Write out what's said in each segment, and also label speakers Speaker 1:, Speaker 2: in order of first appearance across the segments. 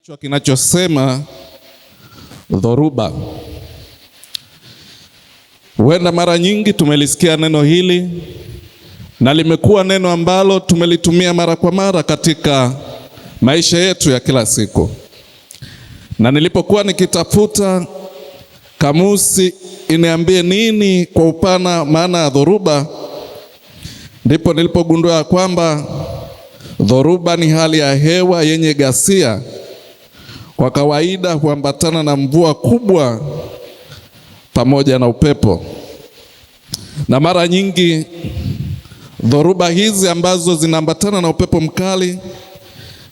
Speaker 1: Kichwa kinachosema dhoruba. Huenda mara nyingi tumelisikia neno hili na limekuwa neno ambalo tumelitumia mara kwa mara katika maisha yetu ya kila siku. Na nilipokuwa nikitafuta kamusi iniambie nini kwa upana maana ya dhoruba, ndipo nilipogundua kwamba dhoruba ni hali ya hewa yenye ghasia. Kwa kawaida huambatana na mvua kubwa pamoja na upepo. Na mara nyingi dhoruba hizi ambazo zinaambatana na upepo mkali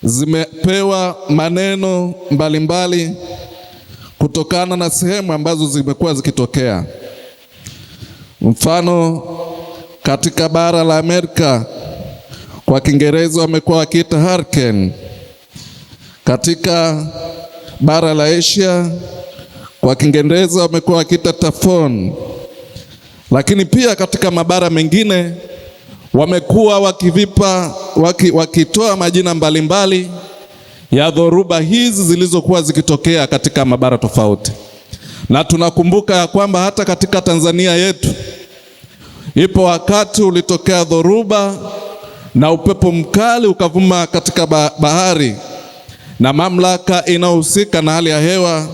Speaker 1: zimepewa maneno mbalimbali kutokana na sehemu ambazo zimekuwa zikitokea. Mfano, katika bara la Amerika kwa Kiingereza wamekuwa wakiita hurricane. Katika bara la Asia kwa Kiingereza wamekuwa wakiita typhoon. Lakini pia katika mabara mengine wamekuwa wakitoa majina mbalimbali ya dhoruba hizi zilizokuwa zikitokea katika mabara tofauti. Na tunakumbuka ya kwamba hata katika Tanzania yetu ipo wakati ulitokea dhoruba na upepo mkali ukavuma katika bahari, na mamlaka inayohusika na hali ya hewa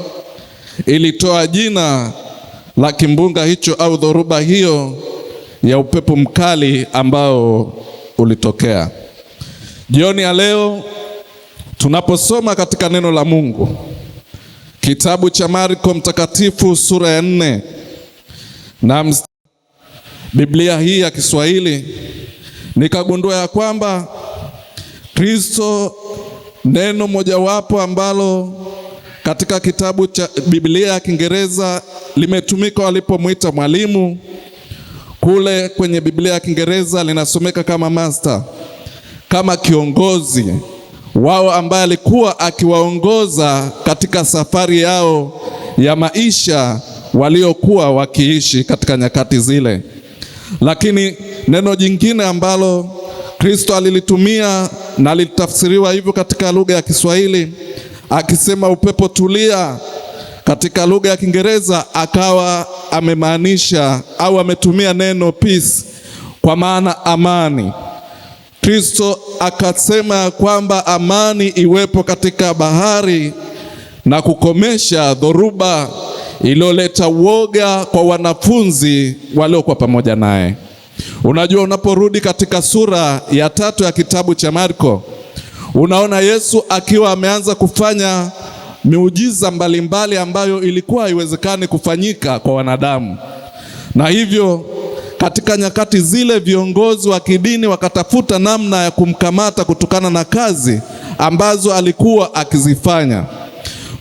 Speaker 1: ilitoa jina la kimbunga hicho au dhoruba hiyo ya upepo mkali ambao ulitokea. Jioni ya leo tunaposoma katika neno la Mungu, kitabu cha Marko Mtakatifu sura ya 4 na Biblia hii ya Kiswahili, nikagundua ya kwamba Kristo, neno mojawapo ambalo katika kitabu cha Biblia ya Kiingereza limetumika walipomwita mwalimu, kule kwenye Biblia ya Kiingereza linasomeka kama master, kama kiongozi wao ambaye alikuwa akiwaongoza katika safari yao ya maisha waliokuwa wakiishi katika nyakati zile. Lakini neno jingine ambalo Kristo alilitumia na litafsiriwa hivyo katika lugha ya Kiswahili akisema upepo tulia, katika lugha ya Kiingereza akawa amemaanisha au ametumia neno peace kwa maana amani. Kristo akasema kwamba amani iwepo katika bahari na kukomesha dhoruba iliyoleta uoga kwa wanafunzi waliokuwa pamoja naye. Unajua, unaporudi katika sura ya 3 ya kitabu cha Marko, unaona Yesu akiwa ameanza kufanya miujiza mbalimbali ambayo ilikuwa haiwezekani kufanyika kwa wanadamu. Na hivyo katika nyakati zile viongozi wa kidini wakatafuta namna ya kumkamata kutokana na kazi ambazo alikuwa akizifanya.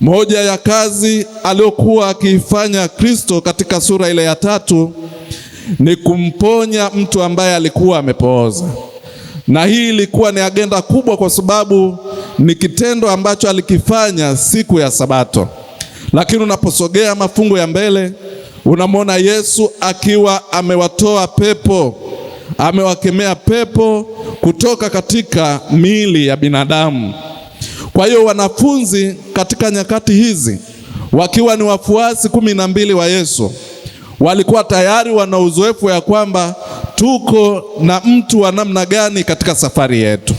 Speaker 1: Moja ya kazi aliyokuwa akiifanya Kristo katika sura ile ya 3 ni kumponya mtu ambaye alikuwa amepooza. Na hii ilikuwa ni agenda kubwa kwa sababu ni kitendo ambacho alikifanya siku ya Sabato. Lakini unaposogea mafungu ya mbele, unamwona Yesu akiwa amewatoa pepo, amewakemea pepo kutoka katika miili ya binadamu. Kwa hiyo wanafunzi katika nyakati hizi wakiwa ni wafuasi 12 wa Yesu walikuwa tayari wana uzoefu ya kwamba tuko na mtu wa namna gani katika safari yetu,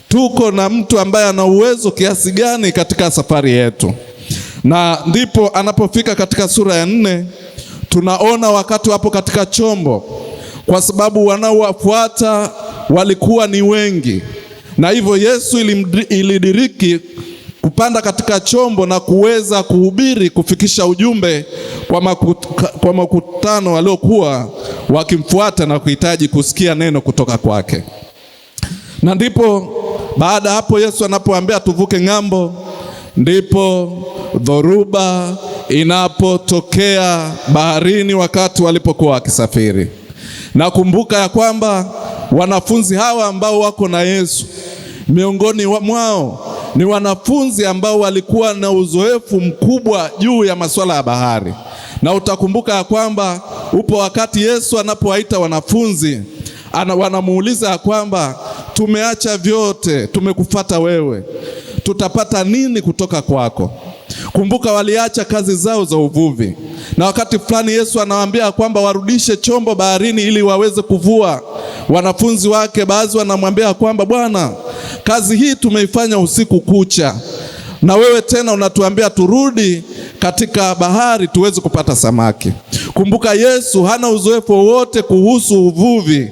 Speaker 1: tuko na mtu ambaye ana uwezo kiasi gani katika safari yetu. Na ndipo anapofika katika sura ya 4, tunaona wakati wapo katika chombo, kwa sababu wanaowafuata walikuwa ni wengi, na hivyo Yesu ilidiriki kupanda katika chombo na kuweza kuhubiri, kufikisha ujumbe kwa makutano waliokuwa wakimfuata na kuhitaji kusikia neno kutoka kwake. Na ndipo baada hapo Yesu anapoambia tuvuke ng'ambo, ndipo dhoruba inapotokea baharini wakati walipokuwa wakisafiri. Na kumbuka ya kwamba wanafunzi hawa ambao wako na Yesu, miongoni mwao ni wanafunzi ambao walikuwa na uzoefu mkubwa juu ya masuala ya bahari. Na utakumbuka ya kwamba upo wakati Yesu anapowaita wanafunzi, wanamuuliza ya kwamba tumeacha vyote, tumekufuata wewe. tutapata nini kutoka kwako? Kumbuka waliacha kazi zao za uvuvi, na wakati fulani Yesu anawaambia kwamba warudishe chombo baharini ili waweze kuvua. Wanafunzi wake baadhi wanamwambia kwamba Bwana, kazi hii tumeifanya usiku kucha, na wewe tena unatuambia turudi katika bahari tuweze kupata samaki. Kumbuka Yesu hana uzoefu wowote kuhusu uvuvi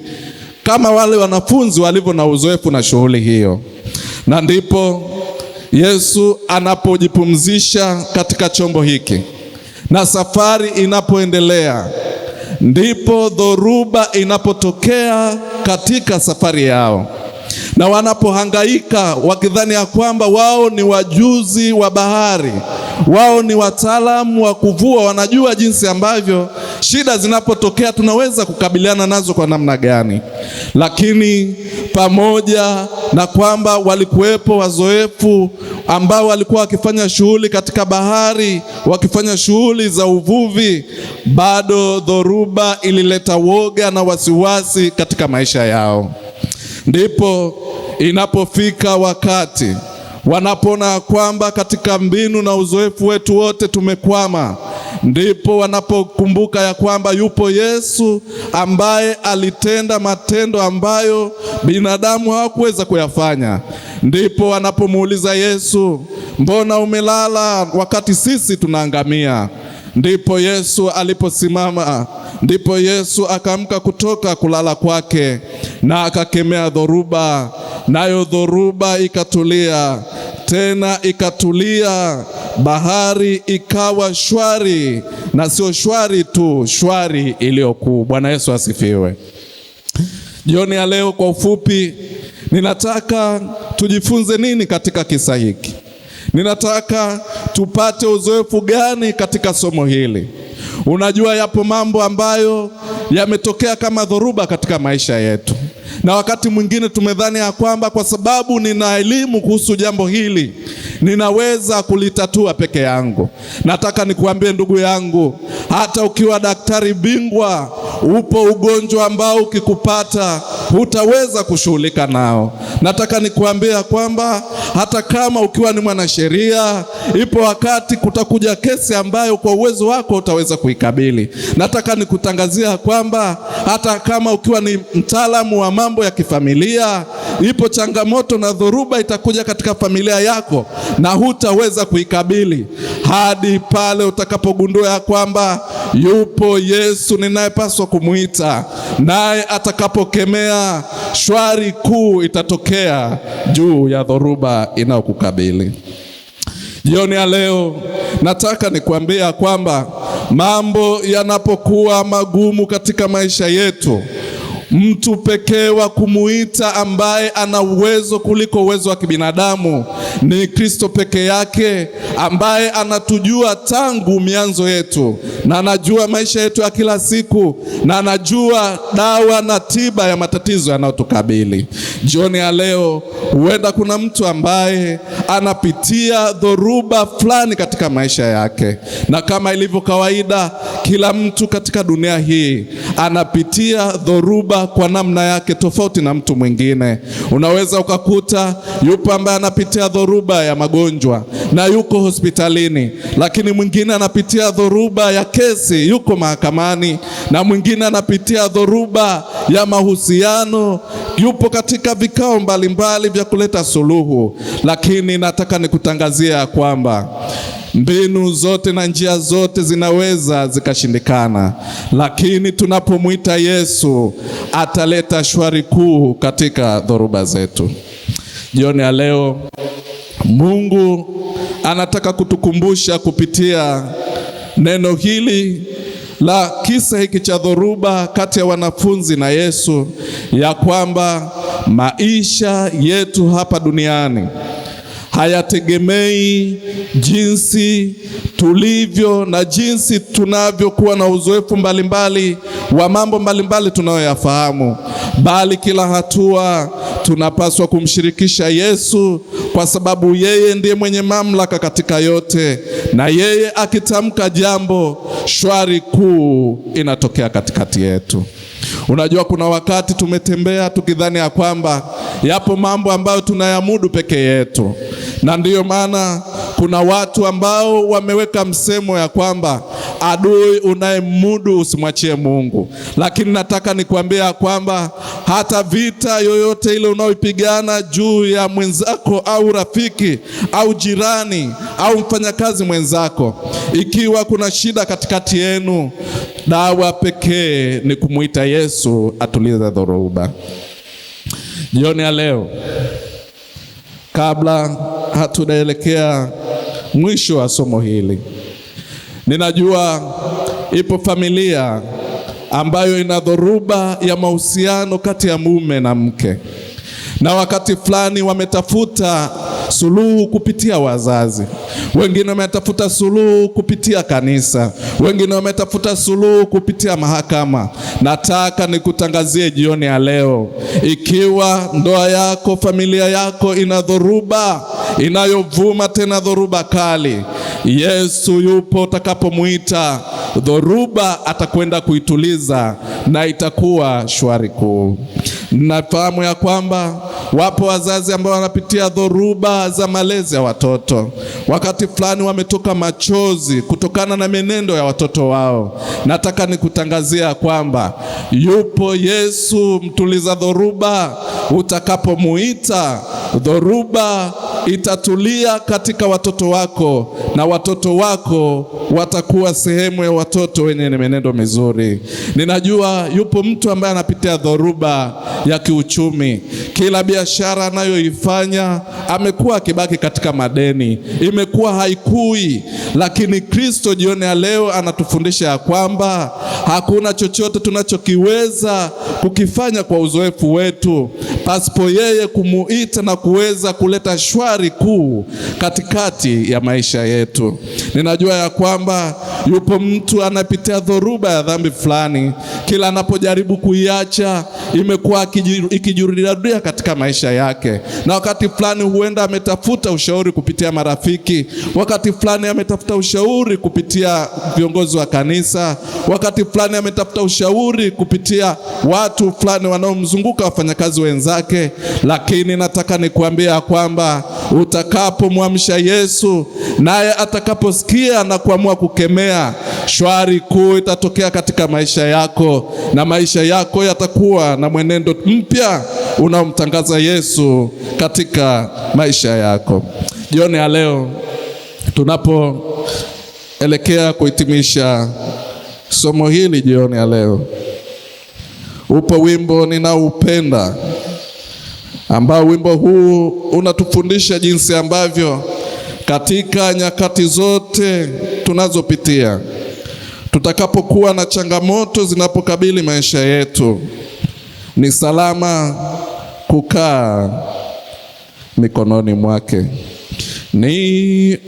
Speaker 1: kama wale wanafunzi walivyo na uzoefu na shughuli hiyo. Na ndipo Yesu anapojipumzisha katika chombo hiki na safari inapoendelea, ndipo dhoruba inapotokea katika safari yao, na wanapohangaika wakidhani ya kwamba wao ni wajuzi wa bahari, wao ni wataalamu wa kuvua, wanajua jinsi ambavyo shida zinapotokea tunaweza kukabiliana nazo kwa namna gani. Lakini pamoja na kwamba walikuwepo wazoefu ambao walikuwa wakifanya shughuli katika bahari, wakifanya shughuli za uvuvi, bado dhoruba ilileta woga na wasiwasi katika maisha yao. Ndipo inapofika wakati wanapoona kwamba katika mbinu na uzoefu wetu wote tumekwama, ndipo wanapokumbuka ya kwamba yupo Yesu ambaye alitenda matendo ambayo binadamu hawakuweza kuyafanya. Ndipo wanapomuuliza Yesu, mbona umelala wakati sisi tunaangamia? Ndipo Yesu aliposimama, ndipo Yesu akaamka kutoka kulala kwake na akakemea dhoruba, nayo dhoruba ikatulia, tena ikatulia, bahari ikawa shwari, na sio shwari tu, shwari iliyokuu. Bwana Yesu asifiwe. Jioni ya leo kwa ufupi, ninataka tujifunze nini katika kisa hiki? Ninataka tupate uzoefu gani katika somo hili? Unajua, yapo mambo ambayo yametokea kama dhoruba katika maisha yetu, na wakati mwingine tumedhani ya kwamba kwa sababu nina elimu kuhusu jambo hili ninaweza kulitatua peke yangu. Nataka nikuambie ndugu yangu, hata ukiwa daktari bingwa, upo ugonjwa ambao ukikupata hutaweza kushughulika nao. Nataka nikuambia kwamba hata kama ukiwa ni mwanasheria, ipo wakati kutakuja kesi ambayo kwa uwezo wako utaweza kuikabili. Nataka nikutangazia kwamba hata kama ukiwa ni mtaalamu wa mambo ya kifamilia, ipo changamoto na dhoruba itakuja katika familia yako na hutaweza kuikabili hadi pale utakapogundua ya kwamba yupo Yesu ninayepaswa kumuita, naye atakapokemea, shwari kuu itatokea juu ya dhoruba inayokukabili. Jioni ya leo nataka nikuambia kwamba mambo yanapokuwa magumu katika maisha yetu, mtu pekee wa kumuita ambaye ana uwezo kuliko uwezo wa kibinadamu ni Kristo peke yake, ambaye anatujua tangu mianzo yetu na anajua maisha yetu ya kila siku na anajua dawa na tiba ya matatizo yanayotukabili. Jioni ya leo huenda kuna mtu ambaye anapitia dhoruba fulani katika maisha yake, na kama ilivyo kawaida, kila mtu katika dunia hii anapitia dhoruba kwa namna yake tofauti na mtu mwingine. Unaweza ukakuta yupo ambaye anapitia dhoruba ya magonjwa na yuko hospitalini, lakini mwingine anapitia dhoruba ya kesi, yuko mahakamani, na mwingine anapitia dhoruba ya mahusiano, yupo katika vikao mbalimbali vya kuleta suluhu. Lakini nataka nikutangazia kwamba mbinu zote na njia zote zinaweza zikashindikana, lakini tunapomwita Yesu ataleta shwari kuu katika dhoruba zetu. Jioni ya leo Mungu anataka kutukumbusha kupitia neno hili la kisa hiki cha dhoruba kati ya wanafunzi na Yesu, ya kwamba maisha yetu hapa duniani hayategemei jinsi tulivyo na jinsi tunavyokuwa na uzoefu mbalimbali wa mambo mbalimbali tunayoyafahamu, bali kila hatua tunapaswa kumshirikisha Yesu, kwa sababu yeye ndiye mwenye mamlaka katika yote, na yeye akitamka jambo, shwari kuu inatokea katikati yetu. Unajua, kuna wakati tumetembea tukidhani ya kwamba yapo mambo ambayo tunayamudu peke yetu, Na ndiyo maana kuna watu ambao wameweka msemo ya kwamba adui unayemudu usimwachie Mungu. Lakini nataka nikuambia kwamba hata vita yoyote ile unaoipigana juu ya mwenzako au rafiki au jirani au mfanyakazi mwenzako, ikiwa kuna shida katikati yenu, dawa pekee ni kumuita Yesu atulize dhoruba. Jioni ya leo, kabla hatujaelekea mwisho wa somo hili, ninajua ipo familia ambayo ina dhoruba ya mahusiano kati ya mume na mke, na wakati fulani wametafuta suluhu kupitia wazazi, wengine wametafuta suluhu kupitia kanisa, wengine wametafuta suluhu kupitia mahakama. Nataka nikutangazie jioni ya leo, ikiwa ndoa yako, familia yako ina dhoruba inayovuma, tena dhoruba kali, Yesu yupo. Utakapomuita, dhoruba atakwenda kuituliza na itakuwa shwari kuu. Nafahamu ya kwamba wapo wazazi ambao wanapitia dhoruba za malezi ya watoto. Wakati fulani wametoka machozi kutokana na menendo ya watoto wao. Nataka nikutangazia kwamba yupo Yesu mtuliza dhoruba. Utakapomuita, dhoruba itatulia katika watoto wako, na watoto wako watakuwa sehemu ya watoto wenye menendo mizuri. Ninajua yupo mtu ambaye anapitia dhoruba ya kiuchumi. Kila biashara anayoifanya amekuwa akibaki katika madeni, imekuwa haikui. Lakini Kristo jioni ya leo anatufundisha ya kwamba hakuna chochote tunachokiweza kukifanya kwa uzoefu wetu pasipo yeye kumuita na kuweza kuleta shwari kuu katikati ya maisha yetu. Ninajua ya kwamba yupo mtu anapitia dhoruba ya dhambi fulani. Kila anapojaribu kuiacha, imekuwa ikijirudia katika maisha yake. Na wakati fulani huenda ametafuta ushauri kupitia marafiki, wakati fulani ametafuta ushauri kupitia viongozi wa kanisa, wakati fulani ametafuta ushauri kupitia watu fulani wanaomzunguka, wafanyakazi wenzake. Lakini nataka nikuambia kwamba utakapomwamsha Yesu, naye atakaposikia na kuamua kukemea, shwari kuu itatokea katika maisha yako, na maisha yako yatakuwa na mwenendo mpya unaomtangaza Yesu katika maisha yako. Jioni ya leo, tunapoelekea kuhitimisha somo hili jioni ya leo, upo wimbo ninaoupenda, ambao wimbo huu unatufundisha jinsi ambavyo katika nyakati zote tunazopitia, tutakapokuwa na changamoto zinapokabili maisha yetu, ni salama kukaa mikononi mwake. Niongoze